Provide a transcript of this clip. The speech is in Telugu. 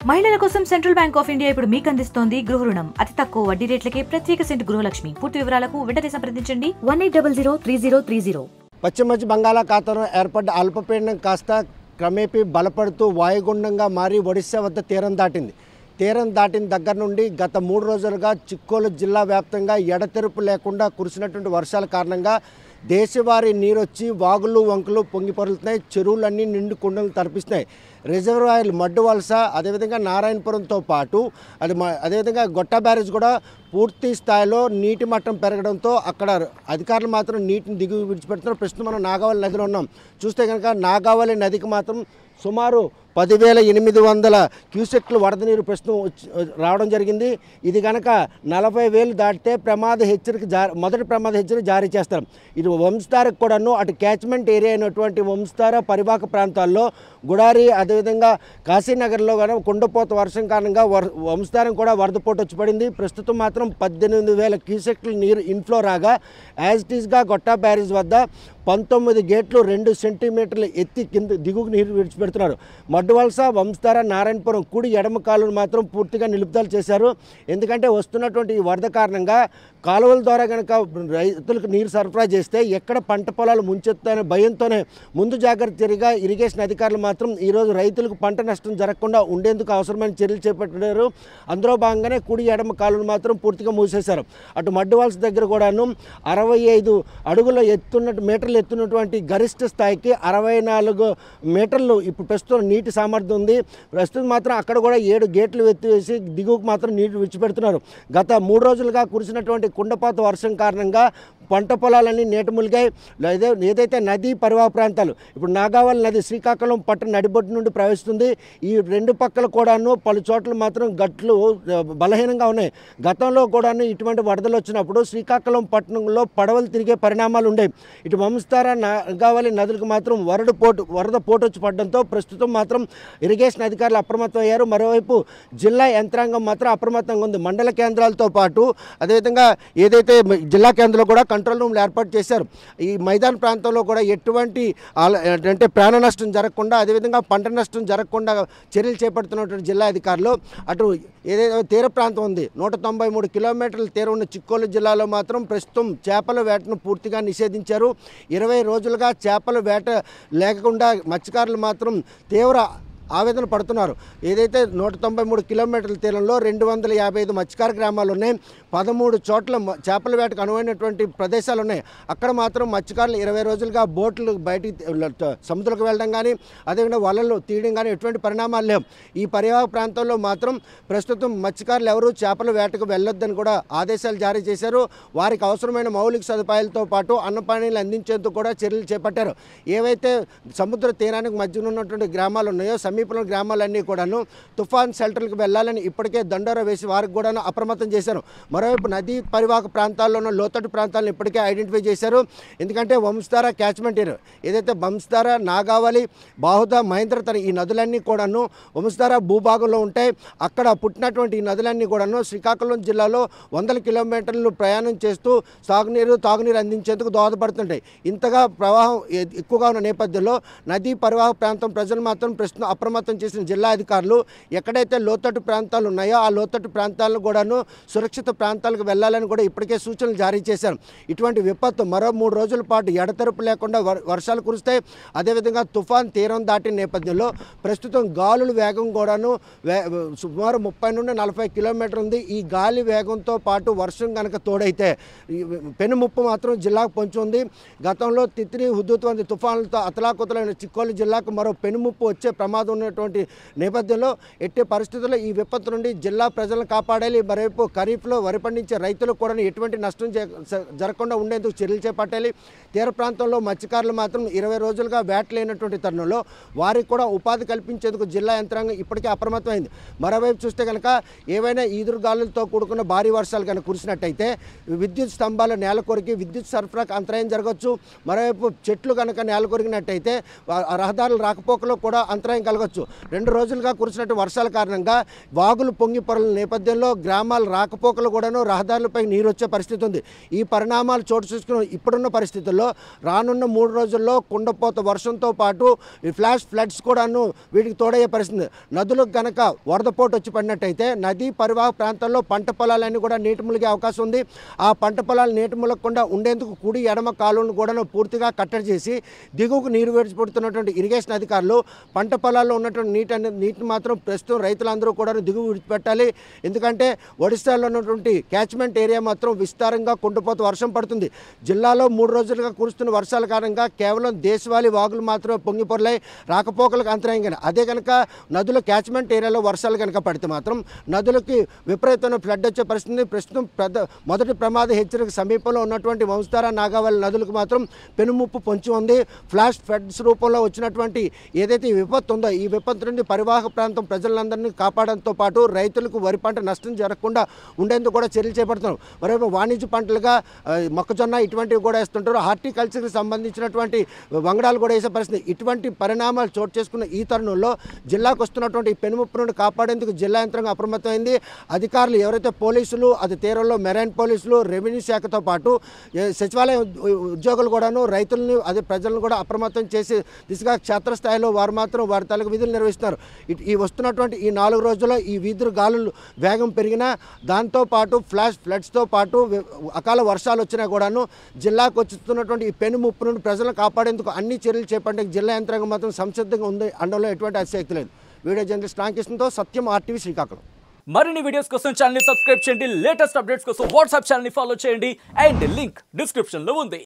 మహిళల కోసం సెంట్రల్ బ్యాంక్ ఆఫ్ ఇండియా ఇప్పుడు మీకు అందిస్తోంది గృహ రుణం. అతి తక్కువ వడ్డీ రేట్లకే ప్రత్యేక సెంటు గృహలక్ష్మి. పూర్తి వివరాలకు వెంటనే సంప్రదించండి 18003030. పశ్చిమ మధ్య బంగాళాఖాతంలో ఏర్పడ్డ అల్పపీడనం కాస్త క్రమేపీ బలపడుతూ వాయుగుండంగా మారి ఒడిశా వద్ద తీరం దాటింది. తీరం దాటిన దగ్గర నుండి గత 3 రోజులుగా చిక్కోలు జిల్లా వ్యాప్తంగా ఎడతెరుపు లేకుండా కురిసినటువంటి వర్షాల కారణంగా దేశవారీ నీరొచ్చి వాగులు వంకలు పొంగి పొరులుతున్నాయి. చెరువులన్నీ నిండు కుండలు తలపిస్తున్నాయి. రిజర్వాయర్లు మడ్డు వలస, అదేవిధంగా నారాయణపురంతో పాటు అదేవిధంగా గొట్ట బ్యారేజ్ కూడా పూర్తి స్థాయిలో నీటి మట్టం పెరగడంతో అక్కడ అధికారులు మాత్రం నీటిని దిగువ విడిచిపెడుతున్నారు. ప్రస్తుతం మనం నాగావళి నదిలో ఉన్నాం. చూస్తే కనుక నాగావళి నదికి మాత్రం సుమారు 10,800 క్యూసెక్లు వరద నీరు ప్రస్తుతం రావడం జరిగింది. ఇది కనుక 40,000 దాటితే మొదటి ప్రమాద హెచ్చరిక జారీ చేస్తారు. ఇది వంశధారకు కూడాను అటు క్యాచ్మెంట్ ఏరియా అయినటువంటి వంశధార పరివాహక ప్రాంతాల్లో గుడారి, అదేవిధంగా కాశీనగర్లో కానీ కుండపోత వర్షం కారణంగా వంశధారం కూడా వరద పోటు వచ్చి పడింది. ప్రస్తుతం మాత్రం 18,000 క్యూసెక్లు నీరు ఇన్ఫ్లో రాగా యాజ్ ఇట్ ఈస్గా గొట్టా బ్యారేజ్ వద్ద 19 గేట్లు 2 సెంటీమీటర్లు ఎత్తి కింద దిగువకు నీరు విడిచిపెడుతున్నారు. మడ్డువలస, వంశధార, నారాయణపురం కుడి ఎడమ కాలువలు మాత్రం పూర్తిగా నిలుపుదల చేశారు. ఎందుకంటే వస్తున్నటువంటి ఈ వరద కారణంగా కాలువల ద్వారా కనుక రైతులకు నీరు సరఫరా చేస్తే ఎక్కడ పంట పొలాలు ముంచెత్తానే భయంతోనే ముందు జాగ్రత్త చర్యగా ఇరిగేషన్ అధికారులు మాత్రం ఈరోజు రైతులకు పంట నష్టం జరగకుండా ఉండేందుకు అవసరమైన చర్యలు చేపట్టారు. అందులో భాగంగానే కుడి ఎడమ కాలువలు మాత్రం పూర్తిగా మూసేశారు. అటు మడ్డువలస దగ్గర కూడాను 65 అడుగుల మీటర్లు ఎత్తున్నటువంటి గరిష్ట స్థాయికి 64 మీటర్లు ఇప్పుడు ప్రస్తుతం నీటి సామర్థ్యం ఉంది. ప్రస్తుతం మాత్రం అక్కడ కూడా 7 గేట్లు ఎత్తివేసి దిగువకు మాత్రం నీరు విడిచిపెడుతున్నారు. గత 3 రోజులుగా కురిసినటువంటి కుండపాత వర్షం కారణంగా పంట పొలాలన్నీ నీట ములిగాయి. ఏదైతే నదీ పరివాహ ప్రాంతాలు ఇప్పుడు నాగావళి నది శ్రీకాకుళం పట్టణ నడిబొడ్డు నుండి ప్రవహిస్తుంది. ఈ 2 పక్కల కూడాను పలు చోట్ల మాత్రం గట్లు బలహీనంగా ఉన్నాయి. గతంలో కూడాను ఇటువంటి వరదలు వచ్చినప్పుడు శ్రీకాకుళం పట్టణంలో పడవలు తిరిగే పరిణామాలు ఉండేవి. ఇటు వంశధార, నాగావళి నదులకు మాత్రం వరద పోటు వచ్చి పడడంతో ప్రస్తుతం మాత్రం ఇరిగేషన్ అధికారులు అప్రమత్తం అయ్యారు. మరోవైపు జిల్లా యంత్రాంగం మాత్రం అప్రమత్తంగా ఉంది. మండల కేంద్రాలతో పాటు అదేవిధంగా ఏదైతే జిల్లా కేంద్రంలో కూడా కంట్రోల్ రూమ్లు ఏర్పాటు చేశారు. ఈ మైదాన ప్రాంతంలో కూడా ఎటువంటి ప్రాణ నష్టం జరగకుండా, అదేవిధంగా పంట నష్టం జరగకుండా చర్యలు చేపడుతున్నటువంటి జిల్లా అధికారులు అటు ఏదైతే తీర ప్రాంతం ఉంది 193 కిలోమీటర్ల తీరం ఉన్న చిక్కోలు జిల్లాలో మాత్రం ప్రస్తుతం చేపల వేటను పూర్తిగా నిషేధించారు. 20 రోజులుగా చేపల వేట లేకుండా మత్స్యకారులు మాత్రం తీవ్ర ఆవేదన పడుతున్నారు. ఏదైతే 193 కిలోమీటర్ల తీరంలో 255 మత్స్యకార గ్రామాలు ఉన్నాయి. 13 చోట్ల చేపల వేటకు అనువైనటువంటి ప్రదేశాలు ఉన్నాయి. అక్కడ మాత్రం మత్స్యకారులు 20 రోజులుగా బోట్లు బయటికి సముద్రంలోకి వెళ్ళడం కానీ, అదేవిధంగా వలలు తీయడం కానీ ఎటువంటి పరిణామాలు లేవు. ఈ పరివాహక ప్రాంతంలో మాత్రం ప్రస్తుతం మత్స్యకారులు ఎవరూ చేపల వేటకు వెళ్ళొద్దని కూడా ఆదేశాలు జారీ చేశారు. వారికి అవసరమైన మౌలిక సదుపాయాలతో పాటు అన్నపానీలు అందించేందుకు కూడా చర్యలు చేపట్టారు. ఏవైతే సముద్ర తీరానికి మధ్యన ఉన్నటువంటి గ్రామాలు ఉన్నాయో సమీపంలో గ్రామాలన్నీ కూడాను తుఫాన్ షెల్టర్లకు వెళ్ళాలని ఇప్పటికే దండోరా వేసి వారికి కూడా అప్రమత్తం చేశారు. మరోవైపు నదీ పరివాహక ప్రాంతాల్లోనూ లోతట్టు ప్రాంతాలను ఇప్పటికే ఐడెంటిఫై చేశారు. ఎందుకంటే వంశధార క్యాచ్మెంట్ ఏరియా ఏదైతే వంశధార, నాగావళి, బాహుదా, మహేంద్రతర ఈ నదులన్నీ కూడాను వంశధార భూభాగంలో ఉంటాయి. అక్కడ పుట్టినటువంటి ఈ నదులన్నీ కూడాను శ్రీకాకుళం జిల్లాలో 100 కిలోమీటర్లు ప్రయాణం చేస్తూ తాగునీరు అందించేందుకు దోహదపడుతుంటాయి. ఇంతగా ప్రవాహం ఎక్కువగా ఉన్న నేపథ్యంలో నదీ పరివాహక ప్రాంతం ప్రజలు మాత్రం ప్రస్తుతం అప్రమత్తం చేసిన జిల్లా అధికారులు ఎక్కడైతే లోతట్టు ప్రాంతాలు ఉన్నాయో ఆ లోతట్టు ప్రాంతాలను కూడాను సురక్షిత ప్రాంతాలకు వెళ్లాలని కూడా ఇప్పటికే సూచనలు జారీ చేశారు. ఇటువంటి విపత్తు మరో 3 రోజుల పాటు ఎడతెరపు లేకుండా వర్షాలు కురుస్తాయి. అదేవిధంగా తుఫాన్ తీరం దాటిన నేపథ్యంలో ప్రస్తుతం గాలుల వేగం కూడాను సుమారు 30 నుండి 40 కిలోమీటర్లు ఉంది. ఈ గాలి వేగంతో పాటు వర్షం కనుక తోడైతే పెనుముప్పు మాత్రం జిల్లాకు పొంచి ఉంది. గతంలో తిత్లీ, హుదూద్ వంటి తుఫాన్లతో అతలాకుతలైన చిక్కోలు జిల్లాకు మరో పెనుముప్పు వచ్చే ప్రమాదం ఉన్నటువంటి నేపథ్యంలో ఎట్టి పరిస్థితుల్లో ఈ విపత్తు నుండి జిల్లా ప్రజలను కాపాడాలి. మరోవైపు ఖరీఫ్లో వరి పండించే రైతులకు కూడా ఎటువంటి నష్టం జరగకుండా ఉండేందుకు చర్యలు చేపట్టాలి. తీర ప్రాంతంలో మత్స్యకారులు మాత్రం 20 రోజులుగా వేట లేనటువంటి తరుణంలో వారికి కూడా ఉపాధి కల్పించేందుకు జిల్లా యంత్రాంగం ఇప్పటికే అప్రమత్తమైంది. మరోవైపు చూస్తే కనుక ఏవైనా ఈదురుగాలులతో కూడుకున్న భారీ వర్షాలు కనుక కురిసినట్టయితే విద్యుత్ స్తంభాలు నేల కొరికి విద్యుత్ సరఫరాకు అంతరాయం జరగవచ్చు. మరోవైపు చెట్లు కనుక నేల కొరికినట్టయితే రహదారుల రాకపోకలో కూడా అంతరాయం కలగవచ్చు. చెప్పుకోగచ్చు. 2 రోజులుగా కురిసినట్టు వర్షాల కారణంగా వాగులు పొంగి పొరల నేపథ్యంలో గ్రామాల రాకపోకలు కూడాను రహదారులపై నీరు వచ్చే పరిస్థితి ఉంది. ఈ పరిణామాలు చోటు చేసుకుని ఇప్పుడున్న పరిస్థితుల్లో రానున్న 3 రోజుల్లో కుండపోత వర్షంతో పాటు ఈ ఫ్లాష్ ఫ్లడ్స్ కూడాను వీటికి తోడయ్యే పరిస్థితి. నదులకు గనక వరదపోటు వచ్చి పడినట్టయితే నదీ పరివాహక ప్రాంతాల్లో పంట పొలాలన్నీ కూడా నీటి మునిగే అవకాశం ఉంది. ఆ పంట పొలాలు నీటి మునగకుండా ఉండేందుకు కుడి ఎడమ కాలువలను కూడా పూర్తిగా కట్టడి చేసి దిగువకు నీరు విడిచిపెడుతున్నటువంటి ఇరిగేషన్ అధికారులు పంట పొలాల్లో ఉన్నటువంటి నీటిని మాత్రం ప్రస్తుతం రైతులందరూ కూడా దిగువ విడిచిపెట్టాలి. ఎందుకంటే ఒడిశాలో ఉన్నటువంటి క్యాచ్మెంట్ ఏరియా మాత్రం విస్తారంగా కుండపోత వర్షం పడుతుంది. జిల్లాలో 3 రోజులుగా కురుస్తున్న వర్షాల కారణంగా కేవలం దేశవాళీ వాగులు మాత్రమే పొంగి పొరలై రాకపోకలకు అంతరాయంగా. అదే కనుక నదుల క్యాచ్మెంట్ ఏరియాలో వర్షాలు కనుక పడితే మాత్రం నదులకి విపరీతమైన ఫ్లడ్ వచ్చే పరిస్థితి. ప్రస్తుతం మొదటి ప్రమాద హెచ్చరిక సమీపంలో ఉన్నటువంటి వంశధార నాగావళి నదులకు మాత్రం పెనుముప్పు పొంచి ఉంది. ఫ్లాష్ ఫ్లడ్స్ రూపంలో వచ్చినటువంటి ఏదైతే విపత్తు ఉందో ఈ విపత్తు నుండి పరివాహక ప్రాంతం ప్రజలందరినీ కాపాడడంతో పాటు రైతులకు వరి పంట నష్టం జరగకుండా ఉండేందుకు కూడా చర్యలు చేపడుతున్నారు. మరోవైపు వాణిజ్య పంటలుగా మొక్కజొన్న ఇటువంటివి కూడా వేస్తుంటారు. హార్టికల్చర్కి సంబంధించినటువంటి వంగడాలు కూడా వేసే పరిస్థితి. ఇటువంటి పరిణామాలు చోటు చేసుకున్న ఈ తరుణంలో జిల్లాకు వస్తున్నటువంటి పెనుముప్పు నుండి కాపాడేందుకు జిల్లా యంత్రాంగం అప్రమత్తమైంది. అధికారులు ఎవరైతే పోలీసులు అది తీరంలో మెరైన్ పోలీసులు రెవెన్యూ శాఖతో పాటు సచివాలయ ఉద్యోగులు కూడాను రైతులను అదే ప్రజలను కూడా అప్రమత్తం చేసి దిశగా క్షేత్రస్థాయిలో వారు మాత్రం వారి తలకు విధులు నిర్వహిస్తున్నారు. ఈ వస్తున్నటువంటి ఈ 4 రోజుల్లో ఈ వీధులు గాలులు వేగం పెరిగినా దాంతోపాటు ఫ్లాష్ ఫ్లడ్స్తో పాటు అకాల వర్షాలు వచ్చినా కూడాను జిల్లాకు వచ్చుతున్నటువంటి ఈ పెనుముప్పు నుండి ప్రజలను కాపాడేందుకు అన్ని చర్యలు చేపట్టే జిల్లా యంత్రాంగం మాత్రం సంసిద్ధంగా ఉంది అనడంలో ఎటువంటి అతిశయోక్తి లేదు. వీడియో జర్నలిస్ట్ రామకృష్ణతో సత్యం, RTV శ్రీకాకుళం. మరిన్ని వీడియోస్ కోసం ఛానల్ ని సబ్స్క్రైబ్ చేయండి. లేటెస్ట్ అప్డేట్స్ కోసం వాట్సాప్ ఛానల్ ని ఫాలో చేయండి. అండ్ లింక్ డిస్క్రిప్షన్ లో ఉంది.